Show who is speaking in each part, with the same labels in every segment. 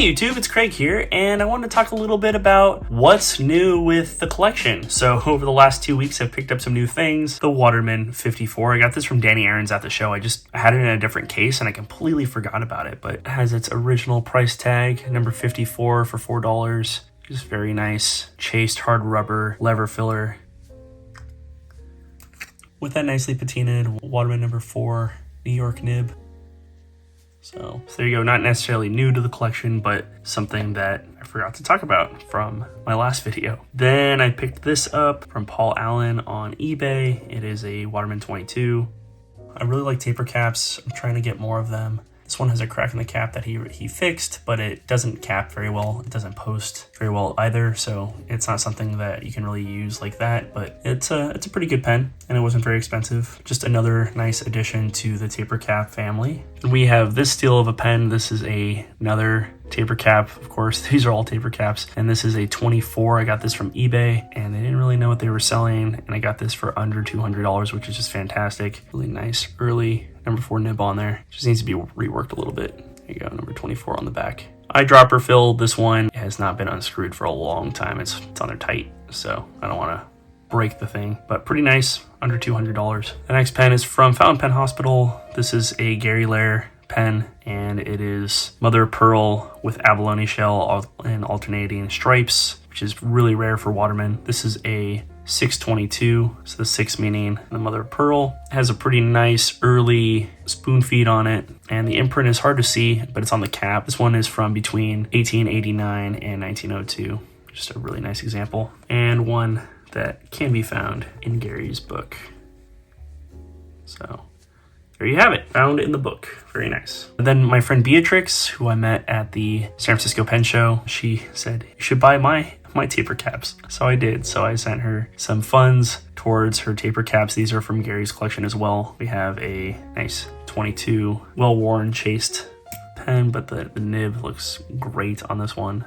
Speaker 1: Hey YouTube, it's Craig here, and I wanted to talk a little bit about what's new with the collection. So over the last 2 weeks, I've picked up some new things. The Waterman 54, I got this from Danny Aaron's at the show. I had it in a different case and I completely forgot about it, but it has its original price tag, number 54 for $4. Just very nice, chased hard rubber lever filler with that nicely patinaed Waterman number 4 New York nib. So there you go, not necessarily new to the collection, but something that I forgot to talk about from my last video. Then I picked this up from Paul Allen on eBay. It is a Waterman 22. I really like taper caps. I'm trying to get more of them. This one has a crack in the cap that he fixed, but it doesn't cap very well. It doesn't post very well either, so it's not something that you can really use like that, but it's a pretty good pen, and it wasn't very expensive. Just another nice addition to the taper cap family. And we have this steel of a pen. This is another taper cap. Of course, these are all taper caps, and this is a 24. I got this from eBay, and they didn't really know what they were selling, and I got this for under $200, which is just fantastic. Really nice early number 4 nib on there. Just needs to be reworked a little bit. There you go, number 24 on the back. Eyedropper filled. This one has not been unscrewed for a long time. It's on there tight, so I don't want to break the thing, but pretty nice, under $200. The next pen is from Fountain Pen Hospital. This is a Gary Lehrer pen, and it is mother of pearl with abalone shell and alternating stripes, which is really rare for Waterman. This is a 622, so the 6 meaning the mother of pearl. It has a pretty nice early spoon feed on it, and the imprint is hard to see, but it's on the cap. This one is from between 1889 and 1902. Just a really nice example, and one that can be found in Gary's book. So there you have it, found in the book. Very nice. And then my friend Beatrix, who I met at the San Francisco Pen Show, she said, you should buy my taper caps. So I did. So I sent her some funds towards her taper caps. These are from Gary's collection as well. We have a nice 22 well-worn chased pen, but the nib looks great on this one.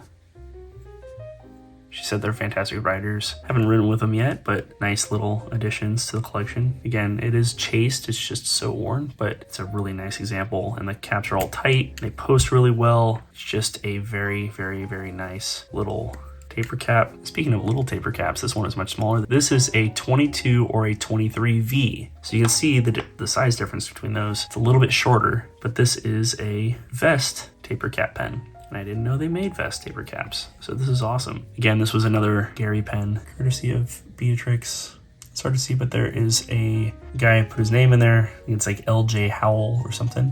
Speaker 1: She said they're fantastic writers. Haven't written with them yet, but nice little additions to the collection. Again, it is chased, it's just so worn, but it's a really nice example, and the caps are all tight. They post really well. It's just a very, very, very nice little taper cap. Speaking of little taper caps, this one is much smaller. This is a 22 or a 23V. So you can see the size difference between those. It's a little bit shorter, but this is a vest taper cap pen. And I didn't know they made vest taper caps. So this is awesome. Again, this was another Gary pen, courtesy of Beatrix. It's hard to see, but there is a guy put his name in there. I think it's like LJ Howell or something.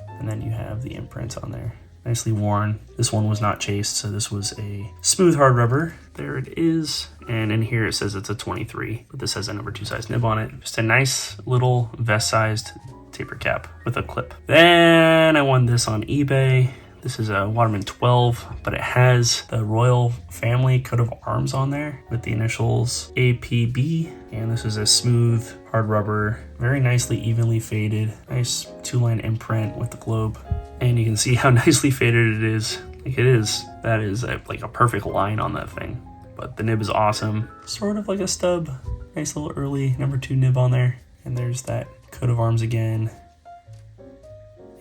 Speaker 1: And then you have the imprint on there. Nicely worn. This one was not chased, so this was a smooth hard rubber. There it is. And in here it says it's a 23, but this has a number 2 size nib on it. Just a nice little vest-sized taper cap with a clip. Then I won this on eBay. This is a Waterman 12, but it has the royal family coat of arms on there with the initials APB. And this is a smooth hard rubber, very nicely evenly faded, nice 2-line imprint with the globe. And you can see how nicely faded it is. Like it is. That is like a perfect line on that thing. But the nib is awesome. Sort of like a stub. Nice little early number 2 nib on there. And there's that coat of arms again.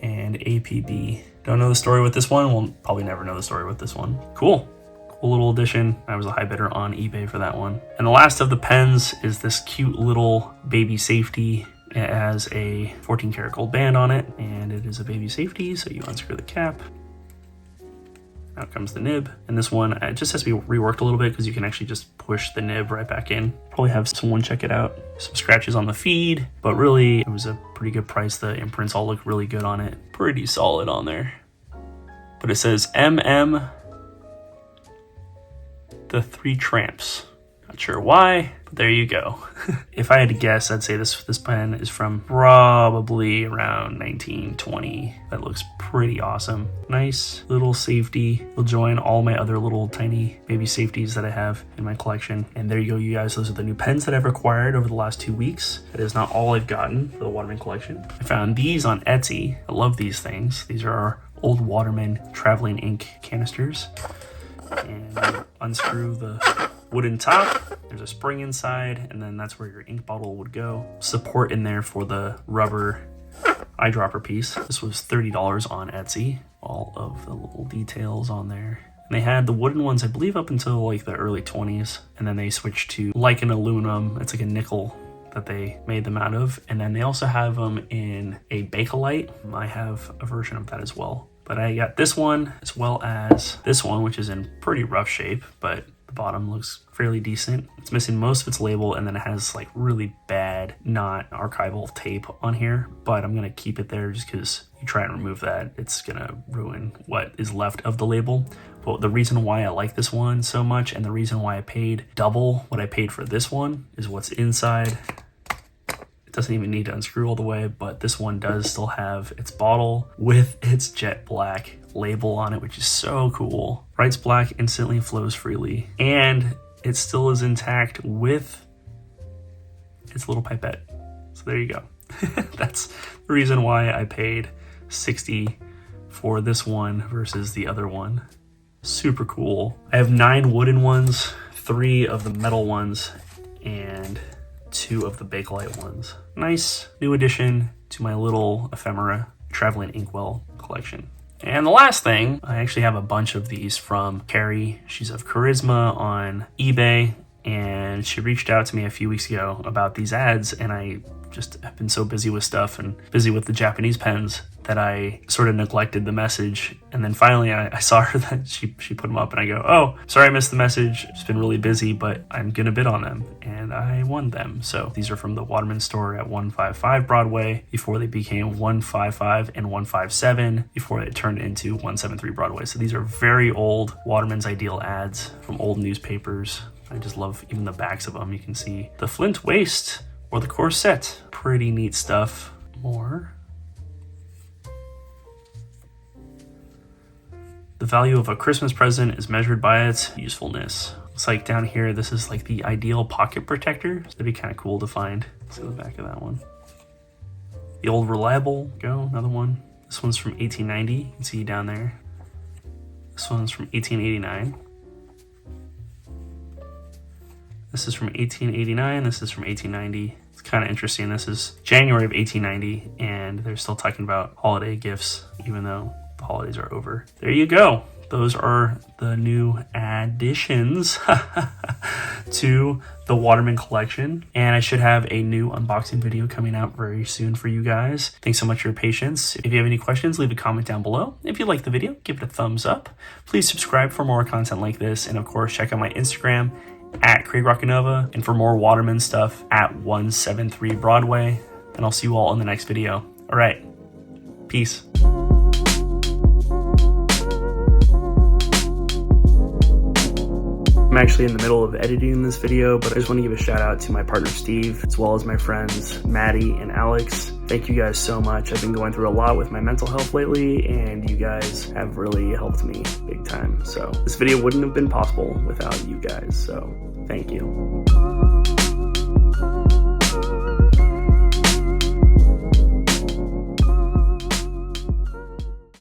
Speaker 1: And APB. Don't know the story with this one. We'll probably never know the story with this one. Cool. Cool little addition. I was a high bidder on eBay for that one. And the last of the pens is this cute little baby safety. It has a 14 karat gold band on it, and it is a baby safety, so you unscrew the cap. Out comes the nib. And this one, it just has to be reworked a little bit because you can actually just push the nib right back in. Probably have someone check it out. Some scratches on the feed, but really it was a pretty good price. The imprints all look really good on it. Pretty solid on there. But it says MM the 3 Tramps. Not sure why, but there you go. If I had to guess, I'd say this pen is from probably around 1920. That looks pretty awesome. Nice little safety. Will join all my other little tiny baby safeties that I have in my collection. And there you go, you guys. Those are the new pens that I've acquired over the last 2 weeks. That is not all I've gotten for the Waterman collection. I found these on Etsy. I love these things. These are our old Waterman traveling ink canisters. And unscrew the wooden top. There's a spring inside, and then that's where your ink bottle would go. Support in there for the rubber eyedropper piece. This was $30 on Etsy, all of the little details on there. And they had the wooden ones, I believe, up until like the early 20s, and then they switched to like an aluminum. It's like a nickel that they made them out of. And then they also have them in a Bakelite. I have a version of that as well. But I got this one as well as this one, which is in pretty rough shape, but the bottom looks fairly decent. It's missing most of its label, and then it has like really bad, not archival tape on here, but I'm gonna keep it there just because you try and remove that, it's gonna ruin what is left of the label. But the reason why I like this one so much, and the reason why I paid double what I paid for this one, is what's inside. Doesn't even need to unscrew all the way, but this one does still have its bottle with its jet black label on it, which is so cool. Writes black, instantly flows freely, and it still is intact with its little pipette. So there you go. That's the reason why I paid $60 for this one versus the other one. Super cool. I have 9 wooden ones, 3 of the metal ones, and 2 of the Bakelite ones. Nice new addition to my little ephemera traveling inkwell collection. And the last thing, I actually have a bunch of these from Kari. She's of Charisma on eBay, and she reached out to me a few weeks ago about these ads, and I just have been so busy with stuff and busy with the Japanese pens that I sort of neglected the message. And then finally I saw her that she put them up, and I go, oh, sorry I missed the message. It's been really busy, but I'm gonna bid on them. And I won them. So these are from the Waterman store at 155 Broadway before they became 155 and 157 before it turned into 173 Broadway. So these are very old Waterman's Ideal ads from old newspapers. I just love even the backs of them. You can see the flint waist or the corset. Pretty neat stuff. More. The value of a Christmas present is measured by its usefulness. Looks like down here, this is like the Ideal pocket protector. So that'd be kind of cool to find. Let's see the back of that one. The Old Reliable, go, another one. This one's from 1890, you can see down there. This one's from 1889. This is from 1889, this is from 1890. It's kind of interesting. This is January of 1890, and they're still talking about holiday gifts, even though the holidays are over. There you go. Those are the new additions to the Waterman collection. And I should have a new unboxing video coming out very soon for you guys. Thanks so much for your patience. If you have any questions, leave a comment down below. If you like the video, give it a thumbs up. Please subscribe for more content like this. And of course, check out my Instagram at Roccanova, and for more Waterman stuff at 173 Broadway. And I'll see you all in the next video. All right, peace. I'm actually in the middle of editing this video, but I just want to give a shout out to my partner Steve, as well as my friends Matty and Alex. Thank you guys so much. I've been going through a lot with my mental health lately, and you guys have really helped me big time. So this video wouldn't have been possible without you guys, so thank you.